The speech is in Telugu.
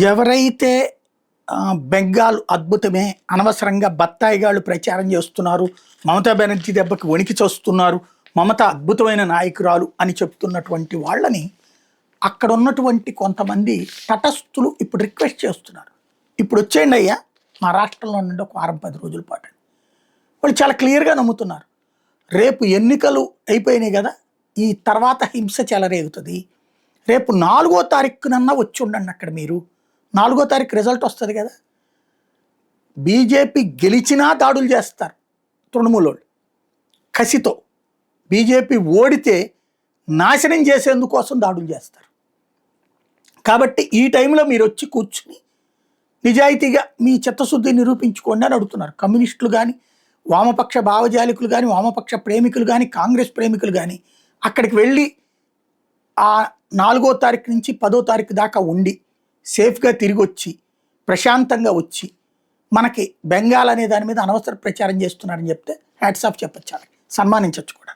ఎవరైతే బెంగాల్ అద్భుతమే, అనవసరంగా బత్తాయిగాళ్ళు ప్రచారం చేస్తున్నారు, మమతా బెనర్జీ దెబ్బకి వణికి చస్తున్నారు, మమత అద్భుతమైన నాయకురాలు అని చెప్తున్నటువంటి వాళ్ళని అక్కడ ఉన్నటువంటి కొంతమంది తటస్థులు ఇప్పుడు రిక్వెస్ట్ చేస్తున్నారు. ఇప్పుడు వచ్చేయండి అయ్యా మా రాష్ట్రంలో నుండి ఒక వారం 10 రోజుల పాటు. వాళ్ళు చాలా క్లియర్గా నమ్ముతున్నారు, రేపు ఎన్నికలు అయిపోయినాయి కదా, ఈ తర్వాత హింస చెలరేగుతుంది, రేపు 4వ తారీఖునన్నా వచ్చి ఉండండి అక్కడ మీరు, 4వ తారీఖు రిజల్ట్ వస్తుంది కదా, బీజేపీ గెలిచినా దాడులు చేస్తారు తృణమూలోళ్ళు కసితో, బీజేపీ ఓడితే నాశనం చేసేందుకోసం దాడులు చేస్తారు. కాబట్టి ఈ టైంలో మీరు వచ్చి కూర్చుని నిజాయితీగా మీ చిత్తశుద్ధి నిరూపించుకోండి అని అడుగుతున్నారు. కమ్యూనిస్టులు కానీ, వామపక్ష భావజాలికులు కానీ, వామపక్ష ప్రేమికులు కానీ, కాంగ్రెస్ ప్రేమికులు కానీ అక్కడికి వెళ్ళి ఆ 4వ తారీఖు నుంచి 10వ తారీఖు దాకా ఉండి సేఫ్గా తిరిగి వచ్చి ప్రశాంతంగా వచ్చి మనకి బెంగాల్ అనే దాని మీద అనవసర ప్రచారం చేస్తున్నారని చెప్తే హ్యాట్స్ ఆఫ్ చెప్పచ్చు, సన్మానించవచ్చు కూడా.